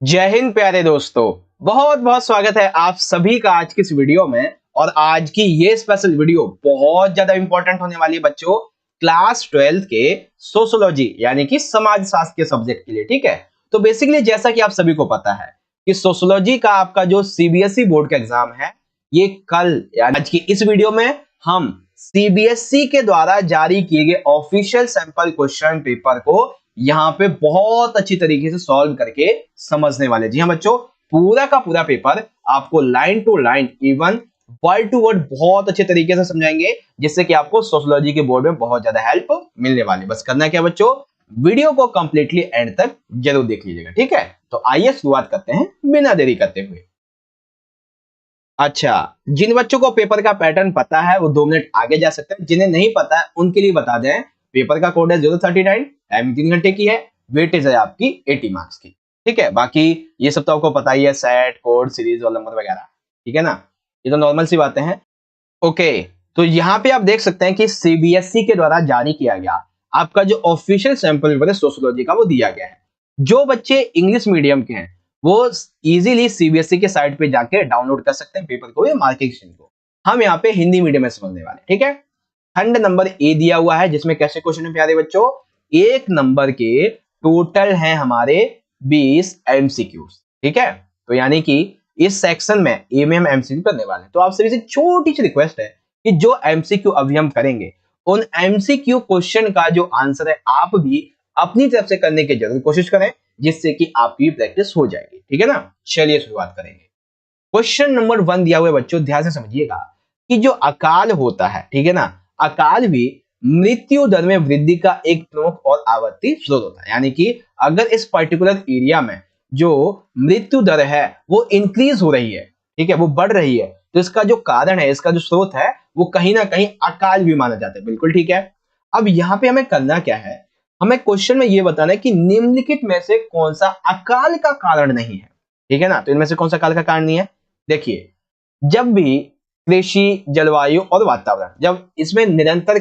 जय हिंद प्यारे दोस्तों। बहुत बहुत स्वागत है आप सभी का आज की इस वीडियो में। और आज की ये स्पेशल वीडियो बहुत ज्यादा इंपॉर्टेंट होने वाली है बच्चों, क्लास 12 के सोशियोलॉजी यानी कि समाज शास्त्र के सब्जेक्ट के लिए। ठीक है, तो बेसिकली जैसा कि आप सभी को पता है कि सोशियोलॉजी का आपका जो सीबीएसई बोर्ड का एग्जाम है ये कल यानी आज की इस वीडियो में हम सीबीएसई के द्वारा जारी किए गए ऑफिशियल सैंपल क्वेश्चन पेपर को यहाँ पे बहुत अच्छी तरीके से सॉल्व करके समझने वाले। जी हाँ बच्चों, पूरा का पूरा पेपर आपको line to line even word to word बहुत अच्छे तरीके से समझाएंगे, जिससे कि आपको सोशियोलॉजी के बोर्ड में बहुत ज्यादा हेल्प मिलने वाली। बस करना क्या बच्चों, वीडियो को कंप्लीटली एंड तक जरूर देख लीजिएगा। ठीक है, तो आइए शुरुआत करते हैं बिना देरी करते हुए। अच्छा, जिन बच्चों को पेपर का पैटर्न पता है वो 2 मिनट आगे जा सकते हैं, जिन्हें नहीं पता है उनके लिए बता दें पेपर का कोड है 039, टाइम 3 घंटे की है, वेटेज है आपकी 80 मार्क्स की। ठीक है, बाकी ये सब तो आपको पता ही है, सेट कोड सीरीज वाला नंबर वगैरह। ठीक है ना, ये तो नॉर्मल सी बातें हैं। ओके, तो यहाँ पे आप देख सकते हैं कि सीबीएसई के द्वारा जारी किया गया आपका जो ऑफिशियल सैंपल पेपर है सोशियोलॉजी का वो दिया गया है। जो बच्चे इंग्लिश मीडियम के हैं वो इजीली सीबीएसई के साइट पे जाके डाउनलोड कर सकते हैं पेपर को या मार्किंग शीट को। हम यहाँ पे हिंदी मीडियम में समझने वाले। ठीक है, खंड नंबर ए दिया हुआ है जिसमें कैसे क्वेश्चन है प्यारे बच्चों, एक नंबर के टोटल हैं हमारे 20 एमसीक्यूज। ठीक है, तो यानी कि इस सेक्शन में ए में हम एमसीक्यू करने वाले हैं। तो आप सभी से छोटी सी रिक्वेस्ट है कि जो एमसीक्यू अभी हम करेंगे उन एमसीक्यू क्वेश्चन का जो आंसर है आप भी अपनी तरफ से करने की जरूर कोशिश करें, जिससे कि आपकी प्रैक्टिस हो जाएगी। ठीक है ना, चलिए शुरुआत करेंगे। क्वेश्चन नंबर 1 दिया हुआ है बच्चों, ध्यान से समझिएगा कि जो अकाल होता है, ठीक है ना, अकाल भी मृत्यु दर में वृद्धि का एक प्रमुख और आवर्ती स्रोत होता है। यानी कि अगर इस पर्टिकुलर एरिया में जो मृत्यु दर है वो इंक्रीज हो रही है, ठीक है, वो बढ़ रही है, तो इसका जो कारण है, इसका जो स्रोत है वो कहीं ना कहीं अकाल भी माना जाता है। बिल्कुल ठीक है। अब यहाँ पे हमें करना क्या है, हमें क्वेश्चन में ये बताना है कि निम्नलिखित में से कौन सा अकाल का कारण नहीं है। ठीक है ना, तो इनमें से कौन सा अकाल का कारण नहीं है। देखिए, जब भी कृषि, जलवायु और वातावरण, जब इसमें निरंतर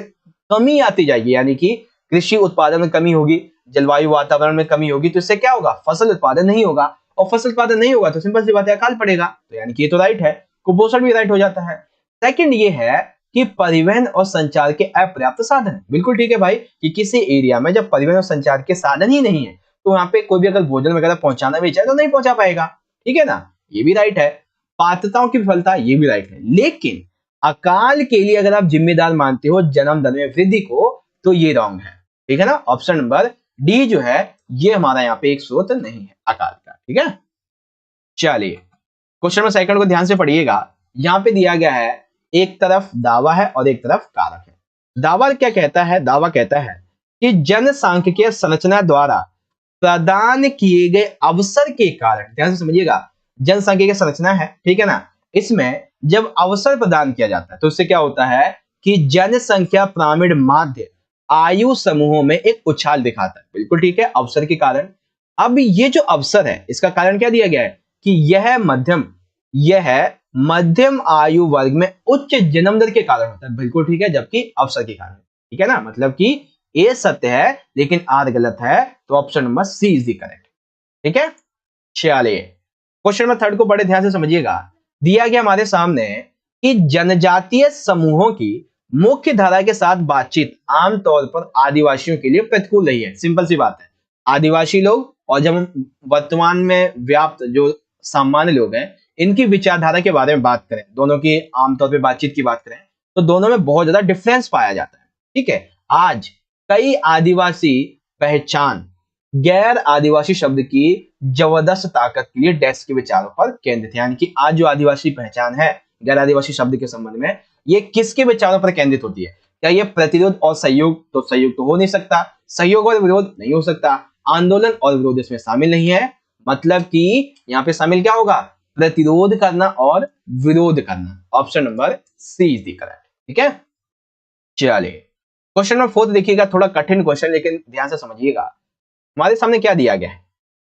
कमी आती जाएगी, यानी कि कृषि उत्पादन में कमी होगी, जलवायु वातावरण में कमी होगी, तो इससे क्या होगा, फसल उत्पादन नहीं होगा, और फसल उत्पादन नहीं होगा तो सिंपल सी बात है अकाल पड़ेगा। तो यानी कि ये तो राइट है, कुपोषण भी राइट हो जाता है। सेकंड ये है कि परिवहन और संचार के अपर्याप्त साधन। बिल्कुल ठीक है भाई, कि किसी एरिया में जब परिवहन और संचार के साधन ही नहीं है तो वहां पे कोई भी अगर भोजन वगैरह पहुंचाना भी चाहे तो नहीं पहुंचा पाएगा। ठीक है ना, ये भी राइट है। पात्रताओं की विफलता, ये भी राइट है। लेकिन अकाल के लिए अगर आप जिम्मेदार मानते हो जन्म दर में वृद्धि को, तो ये रॉन्ग है। ठीक है ना, ऑप्शन नंबर डी जो है ये हमारा यहाँ पे एक स्रोत नहीं है अकाल का। ठीक है, चलिए क्वेश्चन नंबर सेकंड को ध्यान से पढ़िएगा। यहाँ पे दिया गया है एक तरफ दावा है और एक तरफ कारक है। दावा क्या कहता है, दावा कहता है कि जनसांख्यिकीय संरचना द्वारा प्रदान किए गए अवसर के कारण, ध्यान से समझिएगा, जनसांख्यिकीय संरचना है, ठीक है ना, इसमें जब अवसर प्रदान किया जाता है तो इससे क्या होता है कि जनसंख्या पिरामिड माध्य आयु समूहों में एक उछाल दिखाता है। बिल्कुल ठीक है, अवसर के कारण। अब ये जो अवसर है इसका कारण क्या दिया गया है कि यह मध्यम आयु वर्ग में उच्च जन्म दर के कारण होता है। बिल्कुल ठीक है, जबकि अवसर के कारण। ठीक है ना, मतलब कि ए सत्य है लेकिन आर गलत है, तो option number C is the correct. ठीक है, चलिए क्वेश्चन नंबर थर्ड को बड़े ध्यान से समझिएगा। दिया गया हमारे सामने कि जनजातीय समूहों की मुख्य धारा के साथ बातचीत आमतौर पर आदिवासियों के लिए प्रतिकूल रही है। सिंपल सी बात है, आदिवासी लोग और जब हम वर्तमान में व्याप्त जो सामान्य लोग हैं इनकी विचारधारा के बारे में बात करें, दोनों की आमतौर पर बातचीत की बात करें, तो दोनों में बहुत ज्यादा डिफरेंस पाया जाता है। ठीक है, आज कई आदिवासी पहचान गैर आदिवासी शब्द की जबरदस्त ताकत के लिए डैश के विचारों पर केंद्रित है। यानी कि आज जो आदिवासी पहचान है गैर आदिवासी शब्द के संबंध में, ये किसके विचारों पर केंद्रित होती है। क्या ये प्रतिरोध और सहयोग, तो सहयोग तो हो नहीं सकता, सहयोग और विरोध नहीं हो सकता, आंदोलन और विरोध इसमें शामिल नहीं है। मतलब कि यहाँ पे शामिल क्या होगा, प्रतिरोध करना और विरोध करना। Option number C is the correct. ठीक है, चलिए क्वेश्चन नंबर 4 देखिएगा, थोड़ा कठिन क्वेश्चन लेकिन ध्यान से समझिएगा। हमारे सामने क्या दिया गया है,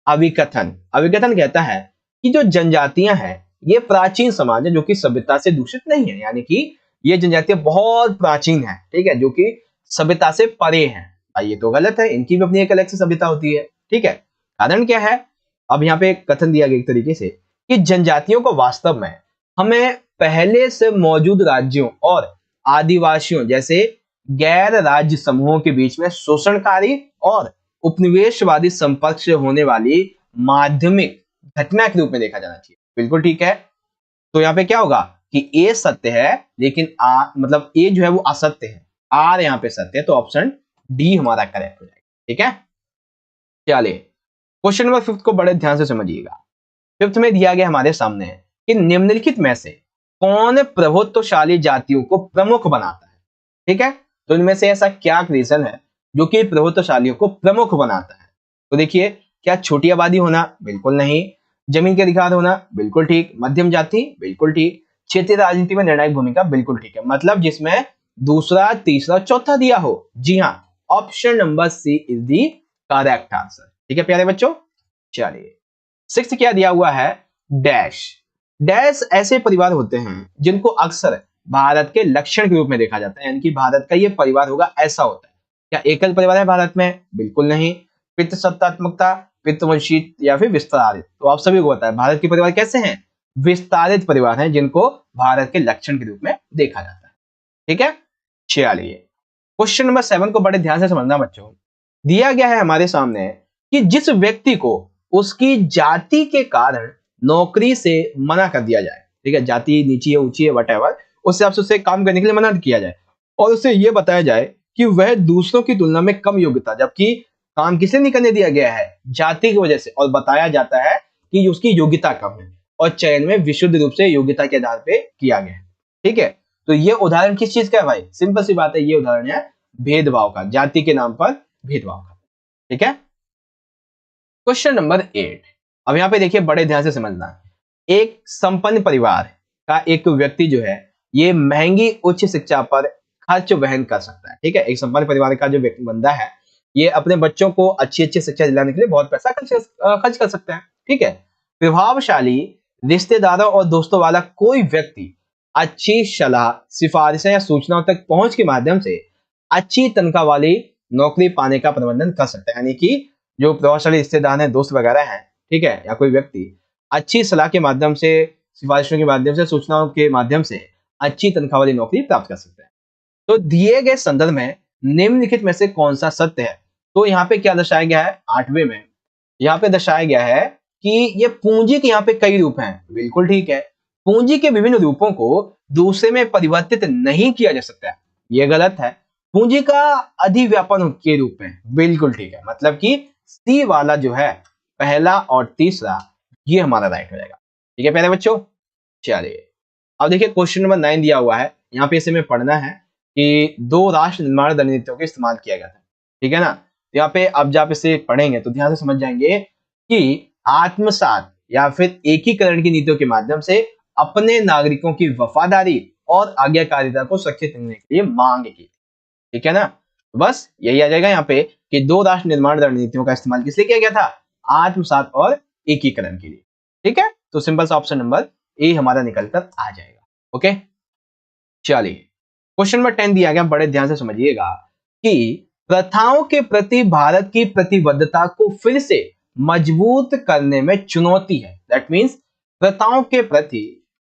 अभिकथन। अभिकथन कहता है कि जो जनजातियां हैं ये प्राचीन समाज है जो कि सभ्यता से दूषित नहीं है। यानी कि ये जनजातियां बहुत प्राचीन है, ठीक है, जो कि सभ्यता से परे हैं। ये तो गलत है, इनकी भी अपनी एक अलग से सभ्यता होती है। ठीक है, कारण क्या है, अब यहाँ पे एक कथन दिया गया एक तरीके से कि जनजातियों को वास्तव में हमें पहले से मौजूद राज्यों और आदिवासियों जैसे गैर राज्य समूहों के बीच में शोषणकारी और उपनिवेशवादी संपर्क से होने वाली माध्यमिक घटना के रूप में देखा जाना चाहिए। बिल्कुल ठीक है। तो यहाँ पे क्या होगा कि ए सत्य है, लेकिन मतलब ए जो है वो असत्य है, आर यहाँ पे सत्य है, तो ऑप्शन डी हमारा करेक्ट हो जाएगा। ठीक है, चलिए क्वेश्चन नंबर 5 को बड़े ध्यान से समझिएगा। 5th में दिया गया हमारे सामने है कि निम्नलिखित में से कौन प्रभुत्वशाली जातियों को प्रमुख बनाता है। ठीक है, तो इनमें से ऐसा क्या रीजन है जो कि प्रभुत्वशालियों को प्रमुख बनाता है। तो देखिए, क्या छोटी आबादी होना? बिल्कुल नहीं। जमीन के अधिकार होना? बिल्कुल ठीक। मध्यम जाति? बिल्कुल ठीक। क्षेत्रीय राजनीति में निर्णायक भूमिका? बिल्कुल ठीक है। मतलब जिसमें दूसरा, तीसरा, चौथा दिया हो। जी हाँ, option number C is the correct answer. ठीक है प्यारे बच्चों, चलिए 6th क्या दिया हुआ है? डैश। डैश ऐसे परिवार होते हैं जिनको अक्सर भारत के लक्षण के रूप में देखा जाता है, यानी कि भारत का ये परिवार होगा ऐसा होता है। क्या एकल परिवार है भारत में? बिल्कुल नहीं। पितृ सत्तात्मकता, पितृवंशी या फिर विस्तारित? तो आप सभी को पता है भारत के परिवार कैसे हैं? विस्तारित परिवार हैं, जिनको भारत के लक्षण के रूप में देखा जाता है। ठीक है, चलिए क्वेश्चन नंबर 7 को बड़े ध्यान से समझना बच्चों। दिया गया है हमारे सामने कि जिस व्यक्ति को उसकी जाति के कारण नौकरी से मना कर दिया जाए, ठीक है, जाति नीची है, ऊंची है, वटएवर, उस हिसाब से उसे काम करने के लिए मना किया जाए और उसे यह बताया जाए कि वह दूसरों की तुलना में कम योग्यता, जबकि काम किसे नहीं करने दिया गया है? जाति की वजह से, और बताया जाता है कि उसकी योग्यता कम है और चयन में विशुद्ध रूप से योग्यता के आधार पे किया गया है। ठीक है, तो ये उदाहरण किस चीज का है भाई? सिंपल सी बात है, ये उदाहरण है भेदभाव का, जाति के नाम पर भेदभाव का। ठीक है, क्वेश्चन नंबर 8। अब यहाँ पे देखिए बड़े ध्यान से समझना। एक संपन्न परिवार का एक व्यक्ति जो है ये महंगी उच्च शिक्षा पर खर्च वहन कर सकता है। ठीक है, एक संपन्न परिवार का जो व्यक्ति बंदा है ये अपने बच्चों को अच्छी अच्छी शिक्षा दिलाने के लिए बहुत पैसा खर्च कर सकता है। ठीक है, प्रभावशाली रिश्तेदारों और दोस्तों वाला कोई व्यक्ति अच्छी सलाह, सिफारिशें या सूचनाओं तक पहुंच के माध्यम से अच्छी तनख्वाह वाली नौकरी पाने का प्रबंधन कर सकता है। यानी कि जो प्रभावशाली रिश्तेदार हैं, दोस्त वगैरह हैं, ठीक है, या कोई व्यक्ति अच्छी सलाह के माध्यम से, सिफारिशों के माध्यम से, सूचनाओं के माध्यम से अच्छी तनख्वाह वाली नौकरी प्राप्त कर सकते हैं। तो दिए गए संदर्भ में निम्नलिखित में से कौन सा सत्य है? तो यहाँ पे क्या दर्शाया गया है? 8वें में यहाँ पे दर्शाया गया है कि ये पूंजी के यहाँ पे कई रूप हैं। बिल्कुल ठीक है, पूंजी के विभिन्न रूपों को दूसरे में परिवर्तित नहीं किया जा सकता है, ये गलत है। पूंजी का अधिव्यापन के रूप में? बिल्कुल ठीक है। मतलब कि सी वाला जो है, पहला और तीसरा, ये हमारा राइट हो जाएगा। ठीक है प्यारे बच्चों, चलिए अब देखिए क्वेश्चन नंबर 9 दिया हुआ है। यहाँ पे इसे में पढ़ना है कि 2 राष्ट्र निर्माण रणनीतियों का इस्तेमाल किया गया था। ठीक है ना, तो यहाँ पे अब जब इसे पढ़ेंगे तो ध्यान से समझ जाएंगे कि आत्मसात या फिर एकीकरण की नीतियों के माध्यम से अपने नागरिकों की वफादारी और आज्ञाकारिता को सुरक्षित करने के लिए मांग की। ठीक है ना, बस यही आ जाएगा यहाँ पे कि 2 राष्ट्र निर्माण रणनीतियों का इस्तेमाल किस लिए किया गया था? आत्मसात और एकीकरण के लिए। ठीक है, तो सिंपल सा ऑप्शन नंबर ए हमारा निकल कर आ जाएगा। ओके, चलिए क्वेश्चन नंबर 10 दिया गया, बड़े ध्यान से समझिएगा कि प्रथाओं के प्रति भारत की प्रतिबद्धता को फिर से मजबूत करने में चुनौती है। दैट मीन्स प्रथाओं के प्रति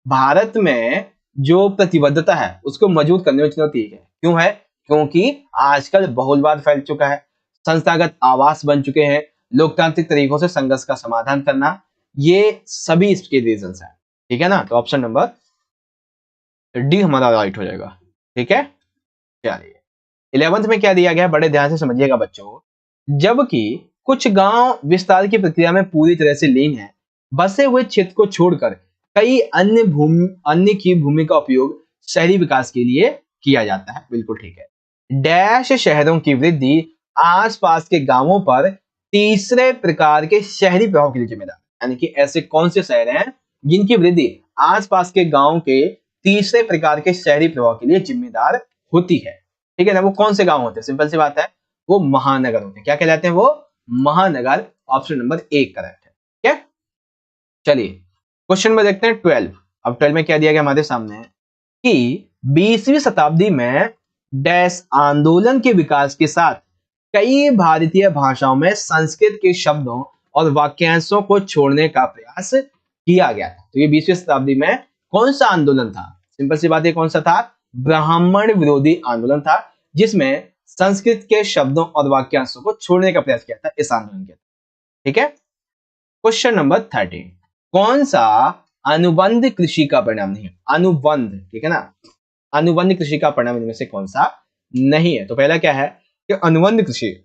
भारत में जो प्रतिबद्धता है उसको मजबूत करने में चुनौती है। क्यों है? क्योंकि आजकल बहुलवाद फैल चुका है, संस्थागत आवास बन चुके हैं, लोकतांत्रिक तरीकों से संघर्ष का समाधान करना, ये सभी इसके रीजंस हैं। ठीक है ना, तो ऑप्शन नंबर डी हमारा राइट हो जाएगा। ठीक है, चलिए 11th में क्या दिया गया, बड़े ध्यान से समझिएगा बच्चों। जबकि कुछ गांव विस्तार की प्रक्रिया में पूरी तरह से लीन है, बसे हुए क्षेत्र को छोड़कर कई अन्य की भूमि का उपयोग शहरी विकास के लिए किया जाता है। बिल्कुल ठीक है। डैश शहरों की वृद्धि आसपास के गांवों पर तीसरे प्रकार के शहरी प्रभाव के लिए जिम्मेदार, यानी कि ऐसे कौन से शहर हैं जिनकी वृद्धि आसपास के गांव के तीसरे प्रकार के शहरी प्रभाव के लिए जिम्मेदार होती है। ठीक है ना, वो कौन से गांव होते हैं? सिंपल सी बात है, वो महानगर होते हैं। क्या कहलाते हैं वो? महानगर। ऑप्शन नंबर ए करेक्ट है। ठीक है, चलिए क्वेश्चन में देखते हैं 12। अब 12 में क्या दिया गया हमारे सामने कि 20वीं शताब्दी में डैश आंदोलन के विकास के साथ कई भारतीय भाषाओं में संस्कृत के शब्दों और वाक्यांशों को छोड़ने का प्रयास किया गया था। तो ये 20वीं शताब्दी में कौन सा आंदोलन था? सिंपल सी बात है, कौन सा था? ब्राह्मण विरोधी आंदोलन था, जिसमें संस्कृत के शब्दों और वाक्यांशों को छोड़ने का प्रयास किया था इस आंदोलन के। ठीक है, क्वेश्चन नंबर 13, कौन सा अनुबंध कृषि का परिणाम नहीं है? अनुबंध, ठीक है ना, अनुबंध कृषि का परिणाम इनमें से कौन सा नहीं है? तो पहला क्या है कि अनुबंध कृषि,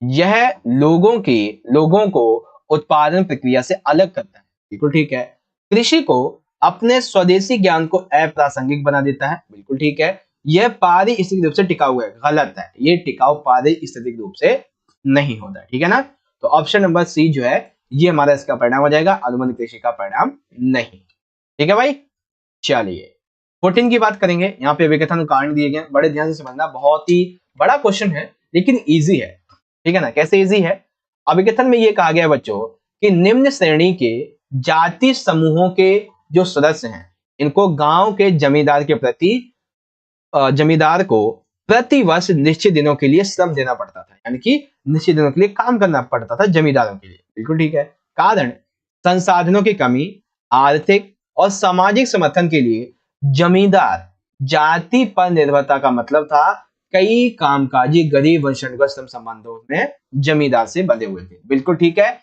यह लोगों को उत्पादन प्रक्रिया से अलग करता है। बिल्कुल ठीक है। कृषि को अपने स्वदेशी ज्ञान को अप्रासंगिक बना देता है। बिल्कुल ठीक है। यह पारिस्थितिक रूप से टिकाऊ है। गलत है, ये टिकाऊ पारिस्थितिक रूप से नहीं होता है। ठीक है ना। तो ऑप्शन नंबर सी जो है ये हमारा इसका परिणाम हो जाएगा, अनुबंध कृषि का परिणाम नहीं। ठीक है भाई, चलिए 14 की बात करेंगे। यहाँ पे विकथन कारण दिए गए, बड़े ध्यान से समझना, बहुत ही बड़ा क्वेश्चन है लेकिन इजी है। ठीक है ना। कैसे इजी है? अभिकथन में ये कहा गया बच्चों कि निम्न श्रेणी के जाति समूहों के जो सदस्य हैं, इनको गांव के जमींदार को प्रति वर्ष निश्चित दिनों के लिए श्रम देना पड़ता था, यानी कि निश्चित दिनों के लिए काम करना पड़ता था जमींदारों के लिए। बिल्कुल ठीक है। कारण संसाधनों की कमी, आर्थिक और सामाजिक समर्थन के लिए जमींदार जाति पर निर्भरता का मतलब था कई कामकाजी गरीब वंशज श्रम संबंधों में जमींदार से बंधे हुए थे। बिल्कुल ठीक है।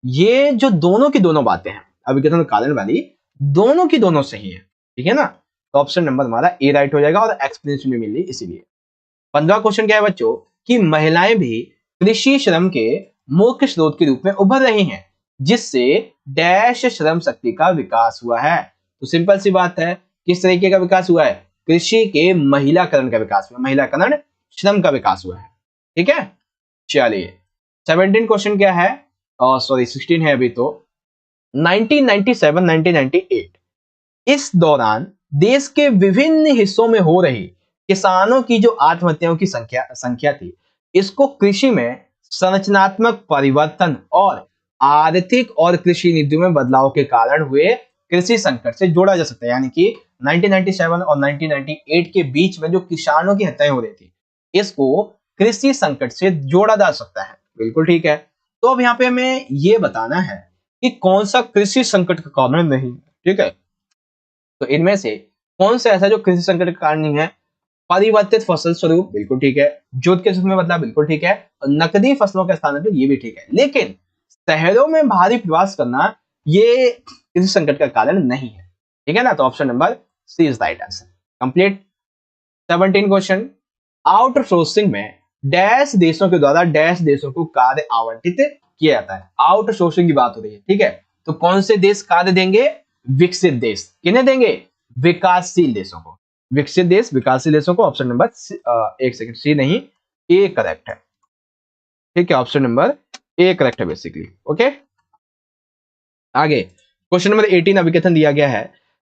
ये जो दोनों की दोनों बातें हैं अभिकथन कारण वाली, दोनों की दोनों सही है। ठीक है ना। तो ऑप्शन नंबर हमारा ए राइट हो जाएगा और एक्सप्लेनेशन में मिली इसीलिए। 15 क्वेश्चन क्या है बच्चों कि महिलाएं भी कृषि श्रम के मुख्य स्रोत के रूप में उभर रही हैं, जिससे डैश श्रम शक्ति का विकास हुआ है। तो सिंपल सी बात है, किस तरीके का विकास हुआ है? कृषि के महिलाकरण का विकास हुआ, महिलाकरण श्रम का विकास हुआ है। ठीक है। चलिए 17 क्वेश्चन क्या है? सॉरी 16 है अभी। तो 1997-1998 इस दौरान देश के विभिन्न हिस्सों में हो रही किसानों की जो आत्महत्याओं की संख्या थी, इसको कृषि में संरचनात्मक परिवर्तन और आर्थिक और कृषि नीतियों में बदलाव के कारण हुए कृषि संकट से जोड़ा जा सकता है। यानी कि 1997 और 1998 के बीच में जो किसानों की हत्याएं हो रही थी, इसको कृषि संकट से जोड़ा जा सकता है। बिल्कुल ठीक है। तो अब यहाँ पे हमें ये बताना है कि कौन सा कृषि संकट का कारण नहीं। ठीक है। तो इनमें से कौन सा ऐसा जो कृषि संकट का कारण नहीं है? परिवर्तित फसल स्वरूप, बिल्कुल ठीक है। जोत के सूत्र में बदलाव, बिल्कुल ठीक है। और नकदी फसलों के स्थान पर, ये भी ठीक है। लेकिन शहरों में भारी प्रवास करना ये कृषि संकट का कारण नहीं है। ठीक है ना। तो option number C is right answer. Complete 17 question, outsourcing में डैश देशों के द्वारा डैश देशों को कार्य आवंटित किया जाता है। आउटसोर्सिंग की बात हो रही है। ठीक है। तो कौन से देश कार्य देंगे? विकसित देश। किन्हें देंगे? विकासशील देशों को। विकसित देश विकासशील देशों को। ऑप्शन नंबर एक सेकंड, सी नहीं, ए करेक्ट है। ठीक है, ऑप्शन नंबर ए करेक्ट है बेसिकली। ओके, आगे क्वेश्चन नंबर 18 अभिकथन दिया गया है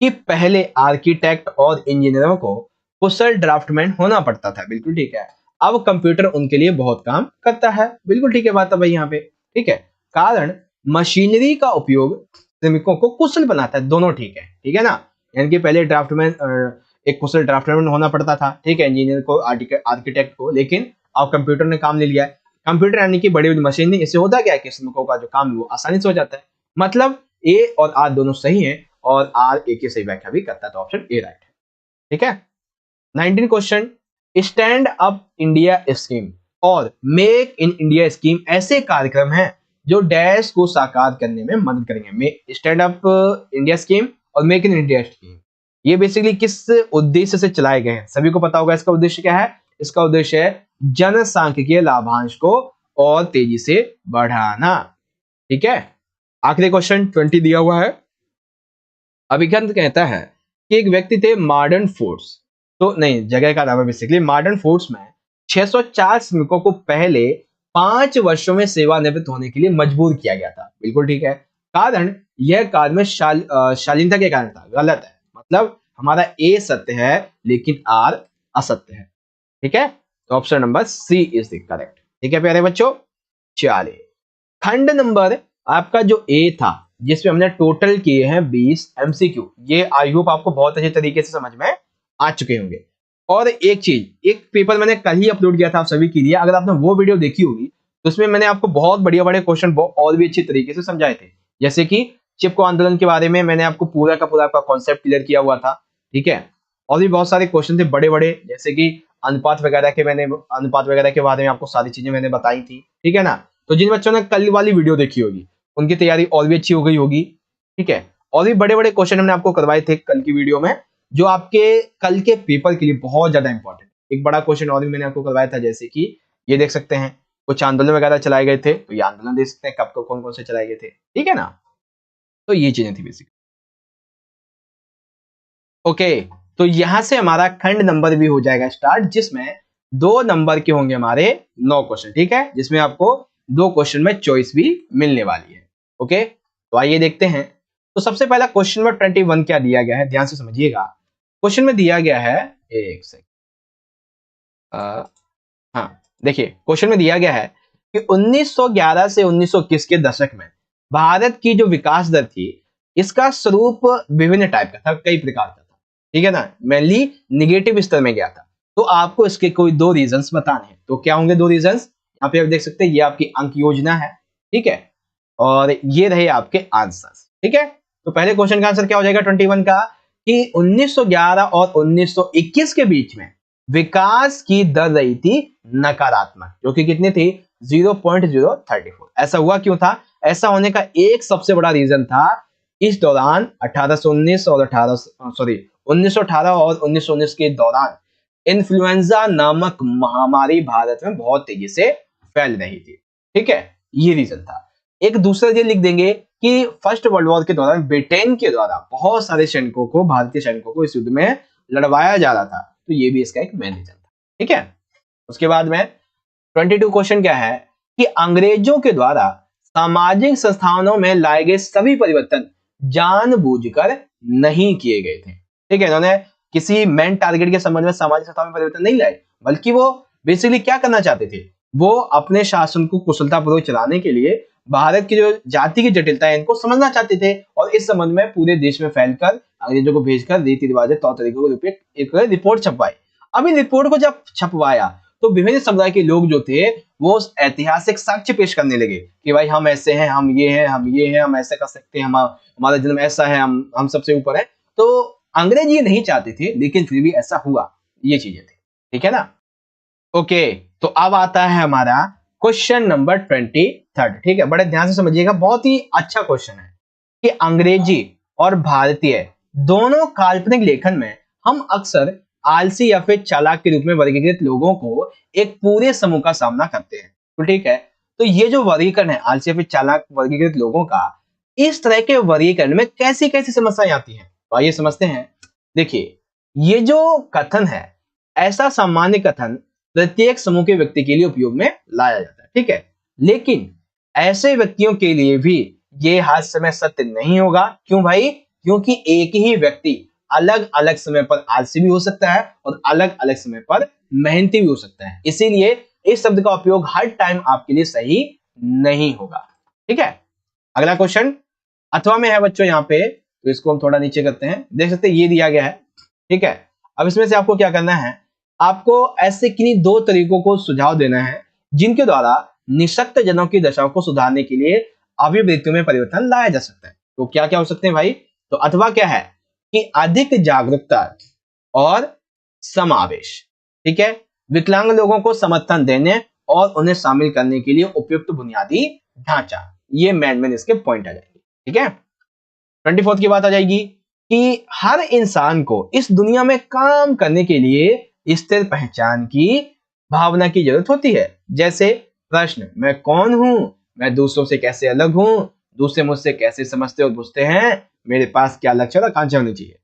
कि पहले आर्किटेक्ट और इंजीनियरों को कुशल ड्राफ्टमैन होना पड़ता था। बिल्कुल ठीक है। अब कंप्यूटर उनके लिए बहुत काम करता है। बिल्कुल ठीक है बात है भाई यहाँ पे। ठीक है। कारण मशीनरी का उपयोग श्रमिकों को कुशल बनाता है। दोनों ठीक है। ठीक है ना। यानी कि पहले ड्राफ्टमैन, एक कुशल ड्राफ्टमैन होना पड़ता था, ठीक है, इंजीनियर को, आर्किटेक्ट को, लेकिन अब कंप्यूटर ने काम ले लिया है। कंप्यूटर यानी कि बड़ी बड़ी मशीन, इससे होता क्या है कि श्रमिकों का जो काम है वो आसानी से हो जाता है। मतलब ए और आर दोनों सही है और आर ए की सही व्याख्या भी करता है। तो ऑप्शन ए राइट है। ठीक है। 19 question, stand up India scheme और मेक इन इंडिया स्कीम ऐसे कार्यक्रम हैं जो डैश को साकार करने में मदद करेंगे। स्टैंड अप इंडिया स्कीम और मेक इन इंडिया स्कीम, ये बेसिकली किस उद्देश्य से चलाए गए हैं? सभी को पता होगा इसका उद्देश्य क्या है। इसका उद्देश्य है जनसांख्यिकीय लाभांश को और तेजी से बढ़ाना। ठीक है। आखिरी क्वेश्चन 20 दिया हुआ है। अभिकथन कहता है कि एक व्यक्ति थे मॉडर्न फोर्स, तो नहीं, जगह का नाम है बेसिकली। मॉडर्न फोर्स में 604 श्रमिकों को पहले 5 वर्षों में सेवानिवृत्त होने के लिए मजबूर किया गया था। बिल्कुल ठीक है। कारण यह कार्य में शालीनता के कारण था। गलत है। मतलब हमारा ए सत्य है लेकिन आर असत्य है। ठीक है। तो option number C is the correct. ठीक है प्यारे बच्चों। चलिए खंड नंबर आपका जो ए था, जिसमें हमने टोटल किए हैं 20 एमसीक्यू, ये आई होप आपको बहुत अच्छे तरीके से समझ में आ चुके होंगे। और एक चीज, एक पेपर मैंने कल ही अपलोड किया था आप सभी के लिए, अगर आपने वो वीडियो देखी होगी तो उसमें मैंने आपको बहुत बढ़िया बड़े क्वेश्चन और भी अच्छी तरीके से समझाए थे। जैसे कि चिपको आंदोलन के बारे में मैंने आपको पूरा का पूरा आपका कॉन्सेप्ट क्लियर किया हुआ था, ठीक है। और भी बहुत सारे क्वेश्चन थे बड़े बड़े, जैसे कि अनुपात वगैरह के बारे में आपको सारी चीजें मैंने बताई थी, ठीक है ना। तो जिन बच्चों ने कल वाली वीडियो देखी होगी उनकी तैयारी और भी अच्छी हो गई होगी, ठीक है। और भी बड़े बड़े क्वेश्चन हमने आपको करवाए थे कल की वीडियो में, जो आपके कल के पेपर के लिए बहुत ज्यादा इंपॉर्टेंट। एक बड़ा क्वेश्चन और भी मैंने आपको करवाया था, जैसे कि ये देख सकते हैं कुछ आंदोलन वगैरह चलाए गए थे, तो ये आंदोलन देख सकते हैं कब कब कौन कौन से चलाए गए थे, ठीक है ना। तो ये चीजें थी बेसिक। ओके, तो यहां से हमारा खंड नंबर भी हो जाएगा स्टार्ट, जिसमें 2 नंबर के होंगे हमारे 9 क्वेश्चन, ठीक है, जिसमें आपको 2 क्वेश्चन में चॉइस भी मिलने वाली है। ओके, तो आइए देखते हैं। तो सबसे पहला क्वेश्चन में 21 क्या दिया गया है, ध्यान से समझिएगा। क्वेश्चन में दिया गया है, एक सेकंड, हाँ देखिए, क्वेश्चन में दिया गया है कि 1911 से 1921 के दशक में भारत की जो विकास दर थी, इसका स्वरूप विभिन्न टाइप का था, कई प्रकार का था, ठीक है ना। मेनली निगेटिव स्तर में गया था। तो आपको इसके कोई 2 रीजंस बताने हैं। तो क्या होंगे 2 रीजंस, यहाँ पे आप देख सकते हैं, ये आपकी अंक योजना है, ठीक है, और ये रहे आपके आंसर्स, ठीक है। तो पहले क्वेश्चन का आंसर क्या हो जाएगा 21 का, कि 1911 और 1921 के बीच में विकास की दर रही थी नकारात्मक, जो कि कितनी थी 0.034। ऐसा हुआ क्यों था? ऐसा होने का एक सबसे बड़ा रीजन था, इस दौरान 1819 और 1918 और 1919 के दौरान इन्फ्लुएंजा नामक महामारी भारत में बहुत तेजी से फैल रही थी, ठीक है, ये रीजन था। एक दूसरा रीजन लिख देंगे कि फर्स्ट वर्ल्ड वॉर के दौरान ब्रिटेन के द्वारा बहुत सारे सैनिकों को, भारतीय सैनिकों को इस युद्ध में लड़वाया जा रहा था, तो ये भी इसका एक मेन रीजन था, ठीक है। उसके बाद में 22 क्वेश्चन क्या है कि अंग्रेजों के द्वारा सामाजिक संस्थानों में लाए गए सभी परिवर्तन जानबूझकर नहीं किए गए थे, ठीक है। इन्होंने किसी मेन टारगेट के संबंध में सामाजिक संस्थानों में परिवर्तन नहीं लाए, बल्कि वो बेसिकली क्या करना चाहते थे, वो अपने शासन को कुशलतापूर्वक चलाने के लिए भारत की जो जाति की जटिलता है इनको समझना चाहते थे, और इस संबंध में पूरे देश में फैलकर अंग्रेजों को भेजकर रीति रिवाज तौर तरीकों के रूप में एक रिपोर्ट छपवाई। अब इन रिपोर्ट को जब छपवाया तो विभिन्न समुदाय के लोग जो थे वो ऐतिहासिक साक्ष्य पेश करने लगे कि भाई हम ऐसे हैं, हम ये हैं, हम ये हैं, हम ऐसे कर सकते हैं, हमारा जन्म ऐसा है, हम सबसे ऊपर है। तो अंग्रेज ये नहीं चाहते थे, लेकिन फिर भी ऐसा हुआ, ये चीजें थी, ठीक है ना। ओके, तो अब आता है हमारा क्वेश्चन नंबर 23, ठीक है। बड़े ध्यान से समझिएगा, बहुत ही अच्छा क्वेश्चन है कि अंग्रेजी और भारतीय दोनों काल्पनिक लेखन में हम अक्सर आलसी या फिर चालाक के रूप में वर्गीकृत लोगों को एक पूरे समूह का सामना करते हैं, तो ठीक है। तो ये जो वर्गीकरण है आलसी या फिर चालाक वर्गीकृत लोगों का, इस तरह के वर्गीकरण में कैसी कैसी समस्याएं आती हैं, तो आइए समझते हैं। देखिए, ये जो कथन है, ऐसा सामान्य कथन प्रत्येक समूह के व्यक्ति के लिए उपयोग में लाया जाता है, ठीक है। लेकिन ऐसे व्यक्तियों के लिए भी ये हर समय सत्य नहीं होगा। क्यों भाई? क्योंकि एक ही व्यक्ति अलग अलग समय पर आलसी भी हो सकता है और अलग अलग समय पर मेहनती भी हो सकता है। इसीलिए इस शब्द का उपयोग हर टाइम आपके लिए सही नहीं होगा, ठीक है। अगला क्वेश्चन अथवा में है बच्चों यहाँ पे, तो इसको हम थोड़ा नीचे करते हैं। देख सकते हैं ये दिया गया है, ठीक है। अब इसमें से आपको क्या करना है, आपको ऐसे किन्हीं 2 तरीकों को सुझाव देना है जिनके द्वारा निशक्त जनों की दशा को सुधारने के लिए अभिवृत्तियों में परिवर्तन लाया जा सकता है। तो क्या क्या हो सकते हैं भाई? तो अथवा क्या है कि अधिक जागरूकता और समावेश, ठीक है, विकलांग लोगों को समर्थन देने और उन्हें शामिल करने के लिए उपयुक्त बुनियादी ढांचा, ये मेन इसके पॉइंट आ जाएंगे, ठीक है। 24 की बात आ जाएगी कि हर इंसान को इस दुनिया में काम करने के लिए स्थिर पहचान की भावना की जरूरत होती है। जैसे प्रश्न, मैं कौन हूं, मैं दूसरों से कैसे अलग हूं, दूसरे मुझसे कैसे समझते और बुझते हैं, मेरे पास क्या लक्ष्य और आकांक्षा होनी चाहिए,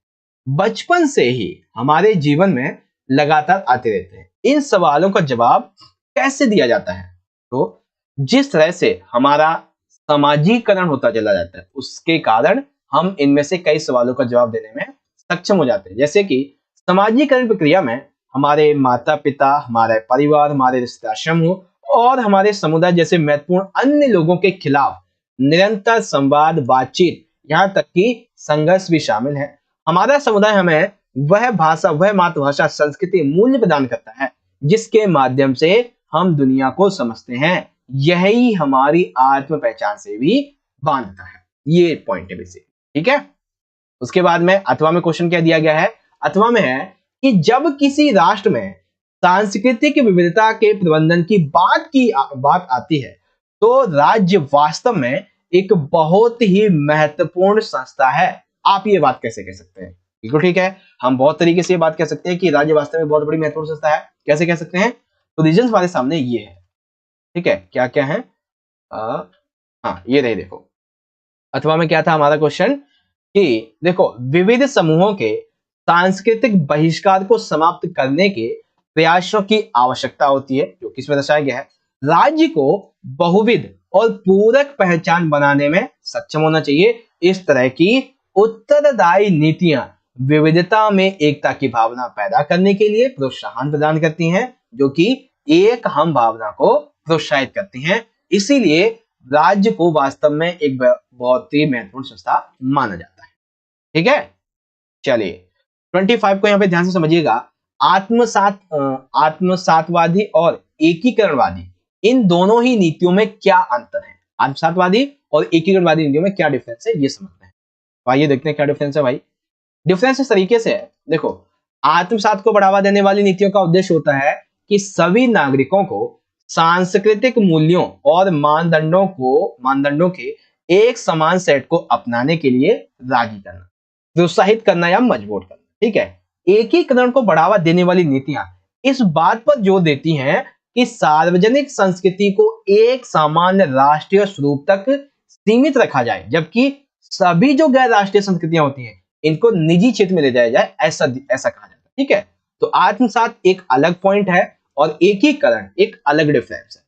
बचपन से ही हमारे जीवन में लगातार आते रहते हैं। इन सवालों का जवाब कैसे दिया जाता है? तो जिस तरह से हमारा सामाजिकरण होता चला जाता है, उसके कारण हम इनमें से कई सवालों का जवाब देने में सक्षम हो जाते हैं। जैसे कि सामाजिकरण प्रक्रिया में हमारे माता पिता, हमारे परिवार, हमारे रिश्तेदार, समूह और हमारे समुदाय जैसे महत्वपूर्ण अन्य लोगों के खिलाफ निरंतर संवाद, बातचीत, यहाँ तक कि संघर्ष भी शामिल है। हमारा समुदाय हमें वह भाषा, वह मातृभाषा, संस्कृति, मूल्य प्रदान करता है जिसके माध्यम से हम दुनिया को समझते हैं। यही हमारी आत्म पहचान से भी बांधता है। ये पॉइंट है बेसिक, ठीक है। उसके बाद में अथवा में क्वेश्चन क्या दिया गया है, अथवा में है कि जब किसी राष्ट्र में सांस्कृतिक विविधता के प्रबंधन की बात आती है तो राज्य वास्तव में एक बहुत ही महत्वपूर्ण संस्था है। आप ये बात कैसे कह सकते हैं? बिल्कुल ठीक है, हम बहुत तरीके से ये बात कह सकते हैं कि राज्य वास्तव में बहुत बड़ी महत्वपूर्ण संस्था है। कैसे कह सकते हैं? तो रीजंस हमारे सामने ये है, ठीक है। क्या क्या है? हाँ ये रही, देखो अथवा में क्या था हमारा क्वेश्चन कि देखो विविध समूहों के सांस्कृतिक बहिष्कार को समाप्त करने के प्रयासों की आवश्यकता होती है, जो किसमें दर्शाया गया है। राज्य को बहुविध और पूरक पहचान बनाने में सक्षम होना चाहिए। इस तरह की उत्तरदायी नीतियां विविधता में एकता की भावना पैदा करने के लिए प्रोत्साहन प्रदान करती हैं, जो कि एक हम भावना को प्रोत्साहित करती हैं। इसीलिए राज्य को वास्तव में एक बहुत ही महत्वपूर्ण संस्था माना जाता है, ठीक है। चलिए 25 को यहां पे ध्यान से समझिएगा। आत्मसातवादी और एकीकरणवादी, इन दोनों ही नीतियों में क्या अंतर है? आत्मसातवादी और एकीकरणवादी नीतियों में क्या डिफरेंस है, ये समझते हैं। तो आइए देखते हैं क्या डिफरेंस है भाई। डिफरेंस इस तरीके से है, देखो आत्मसात को बढ़ावा देने वाली नीतियों का उद्देश्य होता है कि सभी नागरिकों को सांस्कृतिक मूल्यों और मानदंडों के एक समान सेट को अपनाने के लिए राजी करना, प्रोत्साहित करना या मजबूर करना, ठीक है। एकीकरण को बढ़ावा देने वाली नीतियां इस बात पर जोर देती हैं कि सार्वजनिक संस्कृति को एक सामान्य राष्ट्रीय स्वरूप तक सीमित रखा जाए, जबकि सभी जो गैर राष्ट्रीय संस्कृतियां होती हैं इनको निजी क्षेत्र में ले जाया जाए, ऐसा कहा जाता है, ठीक है। तो आत्मसात एक अलग पॉइंट है और एकीकरण एक अलग डिफरेंस है,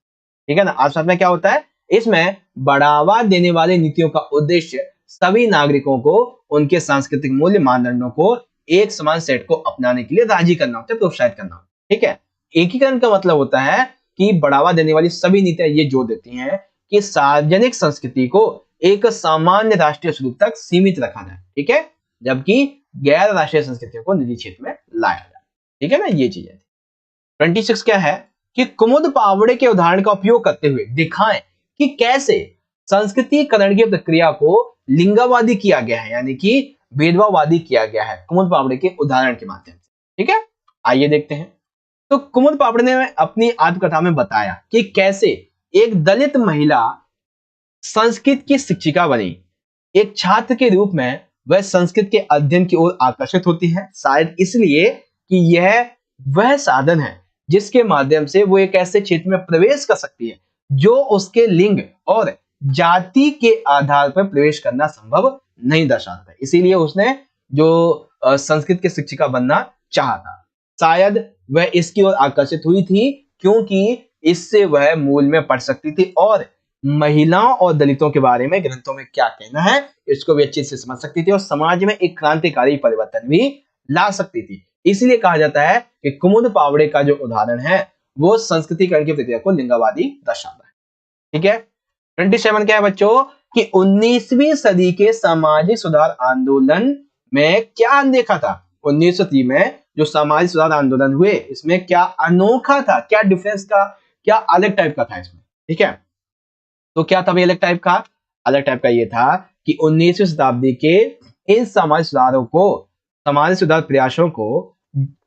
ठीक है ना। आत्मसात में क्या होता है, इसमें बढ़ावा देने वाली नीतियों का उद्देश्य सभी नागरिकों को उनके सांस्कृतिक मूल्य मानदंडों को एक समान सेट को अपनाने के लिए राजी करना होता है, प्रोत्साहित करना होता है, ठीक है। एकीकरण का मतलब होता है कि बढ़ावा देने वाली सभी नीतियां ये जोर देती हैं कि सार्वजनिक संस्कृति को एक सामान्य राष्ट्रीय स्वरूप तक सीमित रखा जाए, ठीक है, जबकि गैर राष्ट्रीय संस्कृतियों को निजी क्षेत्र में लाया जाए, ठीक है ना। ये चीज है। 26 क्या है कि कुमुद पावड़े के उदाहरण का उपयोग करते हुए दिखाएं कि कैसे संस्कृतिकरण की प्रक्रिया को लिंगवादी किया गया है, यानी कि भेदभाववादी किया गया है कुमुद पावड़े के उदाहरण के माध्यम से, ठीक है। आइए देखते हैं। तो कुमुद पावड़े ने अपनी आत्मकथा में बताया कि कैसे एक दलित महिला संस्कृत की शिक्षिका बनी। एक छात्र के रूप में वह संस्कृत के अध्ययन की ओर आकर्षित होती है, शायद इसलिए कि यह वह साधन है जिसके माध्यम से वो एक ऐसे क्षेत्र में प्रवेश कर सकती है जो उसके लिंग और जाति के आधार पर प्रवेश करना संभव नहीं दर्शाता है। इसीलिए उसने जो संस्कृत की शिक्षिका बनना चाहा था। शायद वह इसकी ओर आकर्षित हुई थी क्योंकि इससे वह मूल में पढ़ सकती थी और महिलाओं और दलितों के बारे में ग्रंथों में क्या कहना है इसको भी अच्छे से समझ सकती थी और समाज में एक क्रांतिकारी परिवर्तन भी ला सकती थी। इसलिए कहा जाता है कि कुमुद पावड़े का जो उदाहरण है वो संस्कृतिकरण की प्रक्रिया को लिंगवादी दर्शाता है, ठीक है। 27 क्या है बच्चों कि 19वीं सदी के सामाजिक सुधार आंदोलन में क्या अनदेखा था। 1930 में जो सामाजिक सुधार आंदोलन हुए इसमें क्या अनोखा था, क्या डिफरेंस का, क्या अलग टाइप का था इसमें, ठीक है। तो क्या था भाई अलग टाइप का? अलग टाइप का ये था कि 19वीं शताब्दी के इन सामाजिक सुधार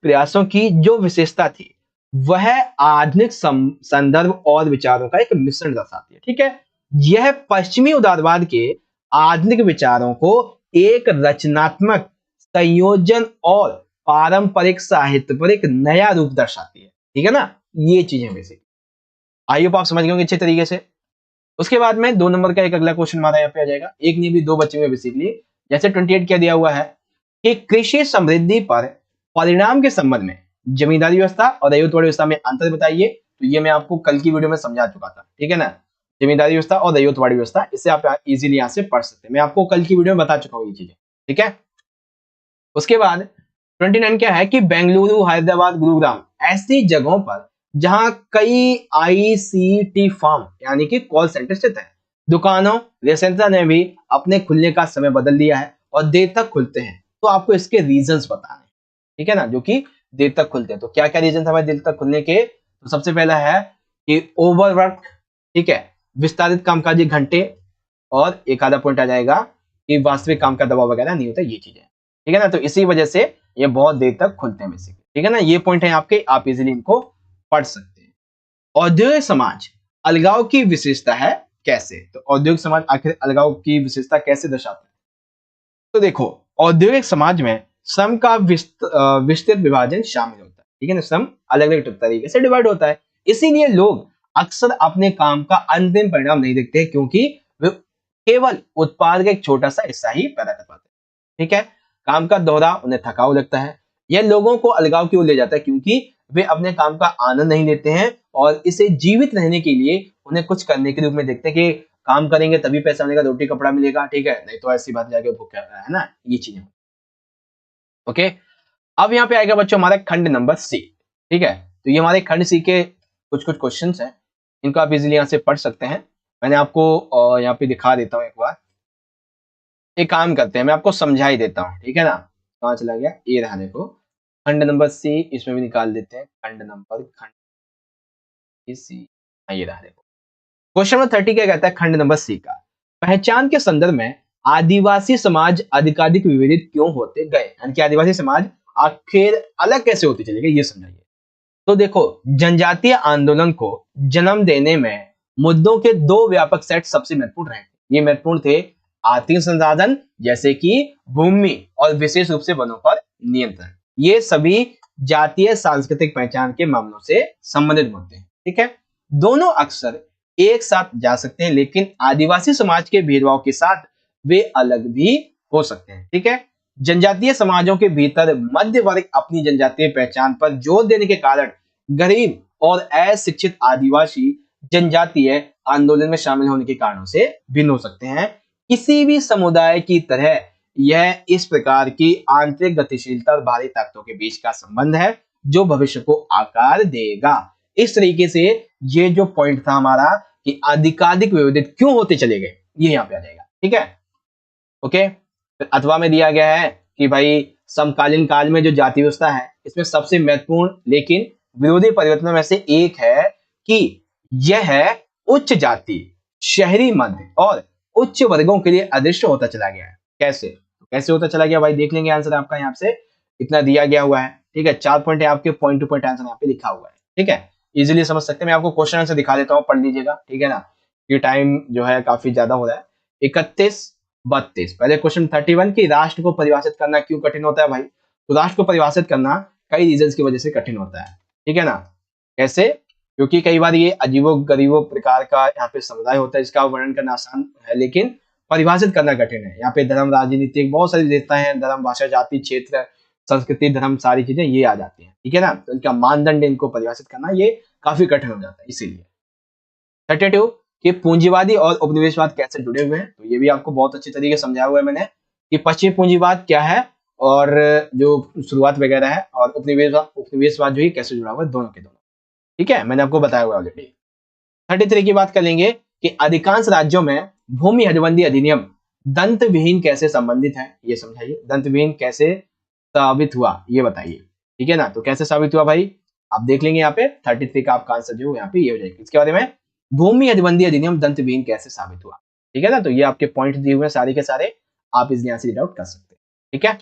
प्रयासों की जो विशेषता थी वह आधुनिक संदर्भ और विचारों का एक मिश्रण दर्शाती है, ठीक है। यह पश्चिमी उदारवाद के आधुनिक विचारों को एक रचनात्मक संयोजन और पारंपरिक साहित्य पर एक नया रूप दर्शाती है, ठीक है ना। ये चीजें बेसिक आई होप आप समझ गए अच्छे तरीके से। उसके बाद में 2 नंबर का एक अगला क्वेश्चन हमारा यहाँ पे आ जाएगा, एक नहीं भी 2 बच्चे में बेसिकली। जैसे 28 क्या दिया हुआ है कि कृषि समृद्धि पर परिणाम के संबंध में जमींदारी व्यवस्था और रैयतवाड़ी व्यवस्था में अंतर बताइए। तो ये मैं आपको कल की वीडियो में समझा चुका था, ठीक है ना। जमींदारी व्यवस्था और रैयतवाड़ी व्यवस्था, इसे आप इजीली यहाँ से पढ़ सकते हैं, मैं आपको कल की वीडियो में बता चुका हूँ ये चीजें, ठीक है। उसके बाद 29 क्या है कि बेंगलुरु, हैदराबाद, गुरुग्राम ऐसी जगहों पर जहां कई आईसीटी फर्म यानी कि कॉल सेंटर स्थित है, दुकानों रेस्टोरेंट ने भी अपने खुलने का समय बदल दिया है और देर तक खुलते हैं। तो आपको इसके रीजंस बताने, ठीक है ना, जो कि देर तक खुलते हैं। तो क्या क्या रीजन था भाई देर तक खुलने के? तो सबसे पहला है कि ओवरवर्क, ठीक है, विस्तारित कामकाजी घंटे, और एक आधा पॉइंट आ जाएगा कि वास्तविक काम का दबाव वगैरह नहीं होता, ये चीजें, ठीक है ना। तो इसी वजह से ये बहुत देर तक खुलते हैं बेसिकली, ठीक है ना। ये पॉइंट है आपके, आप इजीली इनको पढ़ सकते हैं। औद्योगिक समाज अलगाव की विशेषता है कैसे? तो औद्योगिक समाज आखिर अलगाव की विशेषता कैसे दर्शाता है? तो देखो, औद्योगिक समाज में श्रम का विस्तृत विभाजन शामिल होता है, ठीक है ना। श्रम अलग अलग तरीके से डिवाइड होता है, इसीलिए लोग अक्सर अपने काम का अंतिम परिणाम नहीं देखते, क्योंकि वे केवल उत्पाद का एक छोटा सा हिस्सा ही पैदा कर पाते हैं, ठीक है। काम का दोहरा उन्हें थकाऊ लगता है। यह लोगों को अलगाव की ओर ले जाता है, क्योंकि वे अपने काम का आनंद नहीं लेते हैं और इसे जीवित रहने के लिए उन्हें कुछ करने के रूप में देखते हैं कि काम करेंगे तभी पैसा मिलेगा, रोटी कपड़ा मिलेगा, ठीक है, नहीं तो ऐसी बात जाके भूखे है ना, ये चीजें। ओके, अब यहाँ पे आएगा बच्चों हमारा खंड नंबर सी, ठीक है। तो ये हमारे खंड सी के कुछ कुछ क्वेश्चंस हैं, इनको आप इजीली यहाँ से पढ़ सकते हैं। मैंने आपको यहाँ पे दिखा देता हूँ एक बार। एक काम करते हैं, मैं आपको समझा ही देता हूँ, ठीक है ना। कहाँ चला गया, ये रहा देखो, खंड नंबर सी, इसमें भी निकाल देते हैं खंड सी, हाँ, ये रहा देखो। क्वेश्चन नंबर 30 क्या कहता है, खंड नंबर सी का, पहचान के संदर्भ में आदिवासी समाज अधिकाधिक विविध क्यों होते गए, यानी कि आदिवासी समाज आखिर अलग कैसे होते चले गए, ये समझाइए। तो देखो, जनजातीय आंदोलन को जन्म देने में मुद्दों के दो व्यापक सेट सबसे महत्वपूर्ण रहे। ये महत्वपूर्ण थे आर्थिक संसाधन, जैसे कि भूमि, और विशेष रूप से वनों पर नियंत्रण। ये सभी जातीय सांस्कृतिक पहचान के मामलों से संबंधित होते हैं, ठीक है। दोनों अक्सर एक साथ जा सकते हैं, लेकिन आदिवासी समाज के भेदभाव के साथ वे अलग भी हो सकते हैं, ठीक है। जनजातीय समाजों के भीतर मध्य वर्ग अपनी जनजातीय पहचान पर जोर देने के कारण गरीब और अशिक्षित आदिवासी जनजातीय आंदोलन में शामिल होने के कारणों से भिन्न हो सकते हैं। किसी भी समुदाय की तरह यह इस प्रकार की आंतरिक गतिशीलता और बाहरी ताकतों के बीच का संबंध है जो भविष्य को आकार देगा। इस तरीके से ये जो पॉइंट था हमारा कि अधिकाधिक विविधित क्यों होते चले गए, ये यहाँ पे आ जाएगा, ठीक है। ओके, अथवा में दिया गया है कि भाई समकालीन काल में जो जाति व्यवस्था है, इसमें सबसे महत्वपूर्ण लेकिन विरोधी परिवर्तनों में से एक है कि यह उच्च जाति, शहरी मध्य और उच्च वर्गों के लिए अदृश्य होता चला गया है। कैसे? तो कैसे होता चला गया भाई, देख लेंगे आंसर आपका यहाँ से, इतना दिया गया हुआ है, ठीक है। 4 पॉइंट है आपके, पॉइंट टू पॉइंट आंसर यहाँ पे लिखा हुआ है, ठीक है, इजीली समझ सकते हैं। मैं आपको क्वेश्चन आंसर दिखा देता हूँ, पढ़ लीजिएगा, ठीक है ना। ये टाइम जो है काफी ज्यादा हो रहा है। 31, 32, पहले क्वेश्चन 31 की राष्ट्र को परिभाषित करना क्यों कठिन होता है भाई? तो राष्ट्र को परिभाषित करना कई रीजंस की वजह से कठिन होता है, ठीक है ना। कैसे? क्योंकि कई बार ये अजीबो गरीबो प्रकार का यहाँ पे समुदाय होता है, इसका वर्णन करना आसान है लेकिन परिभाषित करना कठिन है। यहाँ पे धर्म, राजनीतिक बहुत सारी विशेषताएं हैं, धर्म, भाषा, जाति, क्षेत्र, संस्कृति, धर्म, सारी चीजें ये आ जाती हैं, ठीक है ना। तो इनका मानदंड, इनको परिभाषित करना ये काफी कठिन हो जाता है। इसीलिए 32 कि पूंजीवादी और उपनिवेशवाद कैसे जुड़े हुए हैं, तो ये भी आपको बहुत अच्छे तरीके से समझाया हुआ है मैंने कि पश्चिमी पूंजीवाद क्या है और जो शुरुआत वगैरह है, और उपनिवेशवाद जो है कैसे जुड़ा हुआ है, दोनों के दोनों, ठीक है, मैंने आपको बताया हुआ ऑलरेडी। 33 की बात कर लेंगे कि अधिकांश राज्यों में भूमि हदबंदी अधिनियम दंत विहीन कैसे संबंधित है, ये समझाइए। दंत विहीन कैसे साबित हुआ, ये बताइए, ठीक है ना। तो कैसे साबित हुआ भाई, आप देख लेंगे यहाँ पे 33 का आपका आंसर जो यहाँ पे ये हो जाएगा। इसके बारे में भूमि हदबंदी अधिनियम दंत विहीन कैसे साबित हुआ, ठीक है ना। तो ये आपके पॉइंट दिए हुए हैं सारे के सारे, आप इस यहाँ से रीड आउट कर सकते हैं, ठीक है।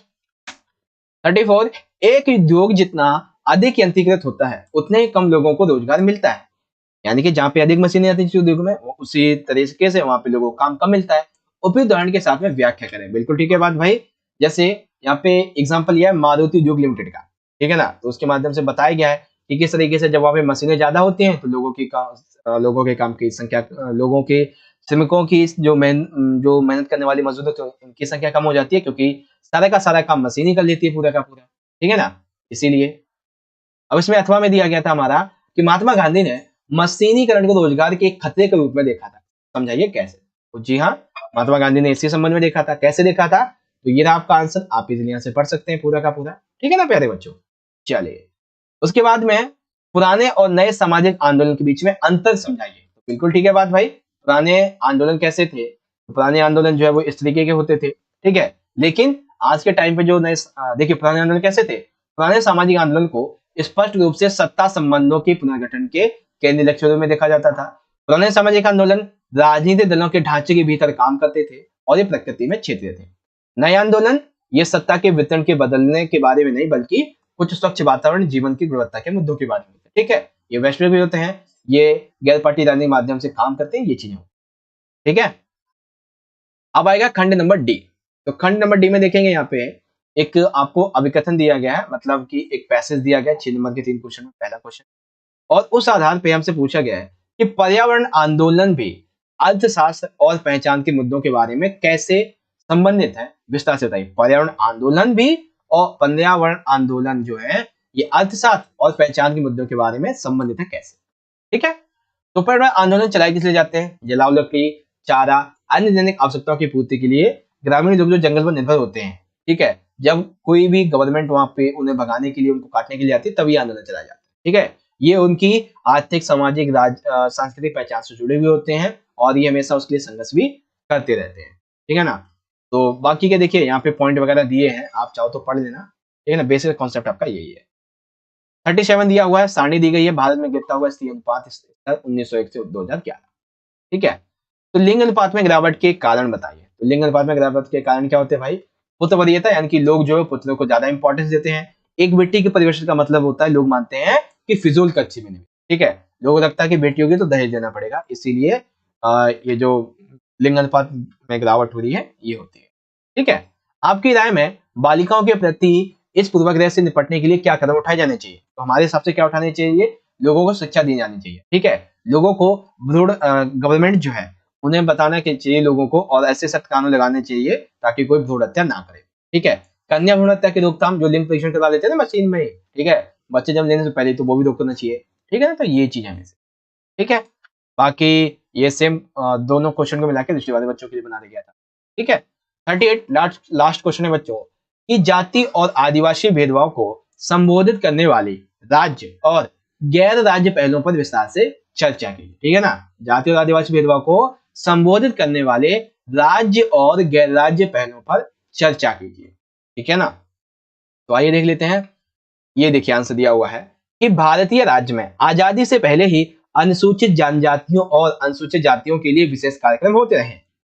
34 एक उद्योग जितना अधिक यंत्रीकृत होता है उतने ही कम लोगों को रोजगार मिलता है, यानी कि जहां पे अधिक मशीनें आती है उद्योग में, उसी तरीके से वहां पे लोगों को काम कम मिलता है। उपयुक्त उदाहरण के साथ में व्याख्या करें, बिल्कुल ठीक है बात भाई। जैसे यहाँ पे एग्जांपल लिया है मारुति उद्योग लिमिटेड का, ठीक है ना। तो उसके माध्यम से बताया गया है कि किस तरीके से जब वहां पे मशीनें ज्यादा होती हैं तो लोगों के काम की संख्या, लोगों के श्रमिकों की जो मेहनत करने वाली मजदूर तो इनकी संख्या कम हो जाती है, क्योंकि सारा का सारा काम मशीन ही कर लेती है पूरा का पूरा, ठीक है ना। इसीलिए अब इसमें अथवा में दिया गया था हमारा कि महात्मा गांधी ने मशीनीकरण को रोजगार के एक खतरे के रूप में देखा था, समझाइए कैसे। तो जी हाँ, महात्मा गांधी ने इसी संबंध में देखा था। कैसे देखा था, तो ये रहा आपका आंसर, आप इजीली यहाँ से पढ़ सकते हैं पूरा का पूरा, ठीक है ना प्यारे बच्चों। चलिए, उसके बाद में पुराने और नए सामाजिक आंदोलन के बीच में अंतर समझाइए। तो बिल्कुल ठीक है बात भाई, पुराने आंदोलन कैसे थे, तो पुराने आंदोलन जो है वो इस तरीके के होते थे, ठीक है। लेकिन आज के टाइम पे जो नए, देखिए पुराने आंदोलन कैसे थे, पुराने सामाजिक आंदोलन को स्पष्ट रूप से सत्ता संबंधों के पुनर्गठन के केंद्रीय लक्ष्यों में देखा जाता था। पुराने सामाजिक आंदोलन राजनीतिक दलों के ढांचे के भीतर काम करते थे और ये प्रकृति में क्षेत्रीय थे। नए आंदोलन ये सत्ता के वितरण के बदलने के बारे में नहीं बल्कि कुछ स्वच्छ वातावरण, जीवन की गुणवत्ता के मुद्दों के बारे में। ठीक है, ये वैश्विक भी होते हैं, ये गैर पार्टी राजनीतिक माध्यम से काम करते हैं, ये चीजें। ठीक है, अब आएगा खंड नंबर डी। तो खंड नंबर डी में देखेंगे यहाँ पे एक आपको अभिकथन दिया गया है, मतलब कि एक पैसेज दिया गया है 6 नंबर के 3 क्वेश्चन में, पहला क्वेश्चन, और उस आधार पे हमसे पूछा गया है कि पर्यावरण आंदोलन भी अर्थशास्त्र और पहचान के मुद्दों के बारे में कैसे संबंधित है, विस्तार से बताइए। पर्यावरण आंदोलन भी और पर्यावरण आंदोलन जो है ये अर्थशास्त्र और पहचान के मुद्दों के बारे में संबंधित है कैसे। ठीक है, तो पर्यावरण आंदोलन चलाए किस लिए जाते हैं? जलाओ लकड़ी, चारा, अन्य दैनिक आवश्यकताओं की पूर्ति के लिए ग्रामीण लोग जो जंगल पर निर्भर होते हैं। ठीक है, जब कोई भी गवर्नमेंट वहां पे उन्हें भगाने के लिए, उनको काटने के लिए आती है, तभी आंदोलन चलाया जाता है। ठीक है, ये उनकी आर्थिक, सामाजिक, सांस्कृतिक पहचान से जुड़े हुए होते हैं और ये हमेशा उसके लिए संघर्ष भी करते रहते हैं। ठीक है ना, तो बाकी के देखिए यहाँ पे पॉइंट वगैरह दिए हैं, आप चाहो तो पढ़ लेना। ठीक है ना, बेसिक कॉन्सेप्ट आपका यही है। 37 दिया हुआ है, सारणी दी गई है, भारत में गिरता हुआ स्त्री अनुपात 1901 से 2011। ठीक है, तो लिंग अनुपात में गिरावट के कारण बताइए। तो लिंग अनुपात में गिरावट के कारण क्या होते हैं भाई? पुत्र वरीयता, यानी कि लोग जो है पुत्रों को ज्यादा इंपॉर्टेंस देते हैं। एक बेटी के परिवेश का मतलब होता है, लोग मानते हैं कि फिजूल खर्ची में नहीं। ठीक है, लोगों को लगता है कि बेटी होगी तो दहेज देना पड़ेगा, इसीलिए ये जो लिंग अनुपात में गिरावट हो रही है ये होती है। ठीक है, आपकी राय में बालिकाओं के प्रति इस पूर्वाग्रह से निपटने के लिए क्या कदम उठाए जाने चाहिए? तो हमारे हिसाब से क्या उठाने चाहिए? लोगों को शिक्षा दी जानी चाहिए। ठीक है, लोगों को भ्रूण, गवर्नमेंट जो है उन्हें बताना चाहिए लोगों को, और ऐसे सख्त कानून लगाने चाहिए ताकि कोई भ्रूण हत्या ना करे। ठीक है, कन्या भ्रूण हत्या की रोकथाम, जो लिंग परीक्षण करवा लेते हैं ना मशीन में। ठीक है, बच्चे जब लेने से पहले, तो वो भी रोकना चाहिए। ठीक है ना, तो ये चीज है। ठीक है, बाकी ये सेम दोनों क्वेश्चन को मिला के दूसरे वाले बच्चों के लिए बना दिया गया था। ठीक है, 38 लास्ट क्वेश्चन है बच्चों कि जाति और आदिवासी भेदभाव को संबोधित करने वाले राज्य और गैर राज्य पहलुओं पर विस्तार से चर्चा की। ठीक है ना, जाति और आदिवासी भेदभाव को संबोधित करने वाले राज्य और गैर राज्य पहलुओं पर चर्चा कीजिए। ठीक है ना, तो आइए देख लेते हैं। ये देखिए आंसर दिया हुआ है कि भारतीय राज्य में आजादी से पहले ही अनुसूचित जनजातियों और अनुसूचित जातियों के लिए विशेष कार्यक्रम होते रहे।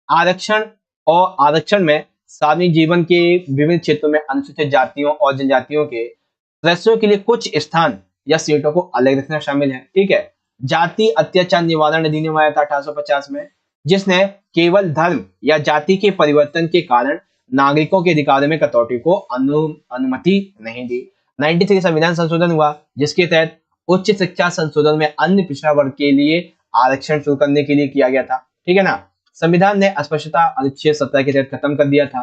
आरक्षण में सार्वजनिक जीवन के विभिन्न क्षेत्रों में अनुसूचित जातियों और जनजातियों के सदस्यों के लिए कुछ स्थान या सीटों को अलग रखना शामिल है। ठीक है, जाति अत्याचार निवारण अधिनियम आया था 1850 में, जिसने केवल धर्म या जाति के परिवर्तन के कारण नागरिकों के अधिकारों में कटौती को अनुमति नहीं दी। 93 संविधान संशोधन हुआ, जिसके तहत उच्च शिक्षा संशोधन में अन्य पिछड़ा वर्ग के लिए आरक्षण शुरू करने के लिए किया गया था। ठीक है ना, संविधान ने अस्पृश्यता अनुच्छेद 17 के तहत खत्म कर दिया था।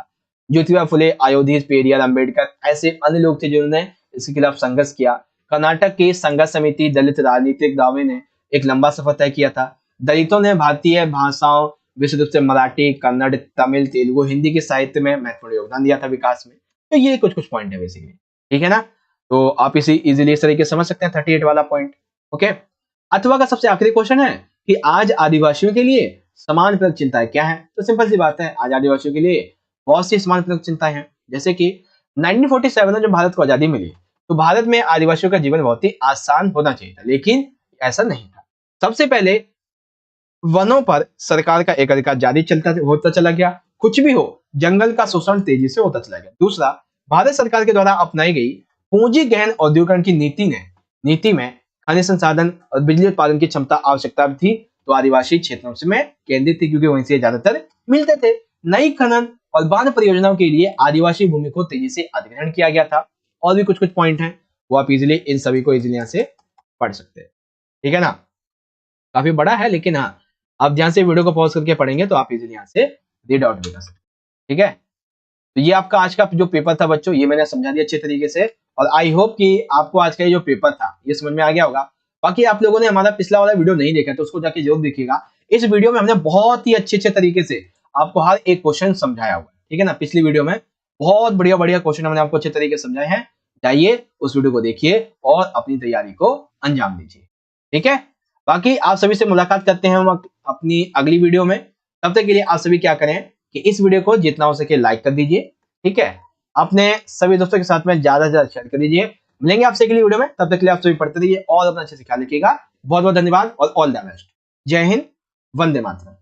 ज्योतिबा फुले, अयोधी, पेरियार, अंबेडकर ऐसे अन्य लोग थे जिन्होंने इसके खिलाफ संघर्ष किया। कर्नाटक की संघर्ष समिति दलित राजनीतिक दावे ने एक लंबा सफर तय किया था। दलितों ने भारतीय भाषाओं, विशेष रूप से मराठी, कन्नड़, तमिल, तेलुगु, हिंदी के साहित्य में महत्वपूर्ण योगदान दिया था विकास में। तो ये कुछ पॉइंट है बेसिकली। ठीक है ना, तो आप इसे इजीली इस तरीके से समझ सकते हैं 38 वाला पॉइंट। ओके, अथवा का सबसे आखिरी क्वेश्चन है कि आज आदिवासियों के लिए समान प्रमुख चिंताएं क्या है? तो सिंपल सी बात है, आज आदिवासियों के लिए बहुत सी समान प्रमुख चिंताएं हैं। जैसे कि 1947 में जब भारत को आजादी मिली, तो भारत में आदिवासियों का जीवन बहुत ही आसान होना चाहिए था, लेकिन ऐसा नहीं था। सबसे पहले वनों पर सरकार का एकाधिकार जारी होता चला गया। कुछ भी हो, जंगल का शोषण तेजी से होता चला गया। दूसरा, भारत सरकार के द्वारा अपनाई गई पूंजी गहन औद्योगिकरण की नीति में खनिज संसाधन और बिजली उत्पादन की क्षमता आवश्यकता थी, तो आदिवासी क्षेत्रों में केंद्रित थी, क्योंकि वहीं से ज्यादातर मिलते थे। नई खनन और बांध परियोजनाओं के लिए आदिवासी भूमि को तेजी से अधिग्रहण किया गया था। और भी कुछ पॉइंट हैं, वो आप इजिली इन सभी को इजिली यहाँ से पढ़ सकते हैं। ठीक है ना, काफी बड़ा है, लेकिन हाँ, आप ध्यान से वीडियो को पॉज करके पढ़ेंगे तो आप इजिली यहाँ से रीड आउट भी कर सकते हैं। ठीक है, तो ये आपका आज का जो पेपर था बच्चों, ये मैंने समझा दिया अच्छे तरीके से, और आई होप कि आपको आज का ये जो पेपर था ये समझ में आ गया होगा। बाकी आप लोगों ने हमारा पिछला वाला वीडियो नहीं देखा तो उसको जाके जरूर देखिएगा। इस वीडियो में हमने बहुत ही अच्छे तरीके से आपको हर एक क्वेश्चन समझाया हुआ है। ठीक है ना, पिछली वीडियो में बहुत बढ़िया क्वेश्चन हमने आपको अच्छे तरीके से समझाए हैं। जाइए उस वीडियो को देखिए और अपनी तैयारी को अंजाम दीजिए। ठीक है, बाकी आप सभी से मुलाकात करते हैं हम अपनी अगली वीडियो में। तब तक के लिए आप सभी क्या करें कि इस वीडियो को जितना हो सके लाइक कर दीजिए। ठीक है, अपने सभी दोस्तों के साथ में ज्यादा से ज्यादा शेयर कर दीजिए। मिलेंगे आपसे अगली वीडियो में, तब तक के लिए आप सभी पढ़ते रहिए और अपना अच्छे से ख्याल रखिएगा। बहुत बहुत धन्यवाद और ऑल द बेस्ट। जय हिंद, वंदे मातरम।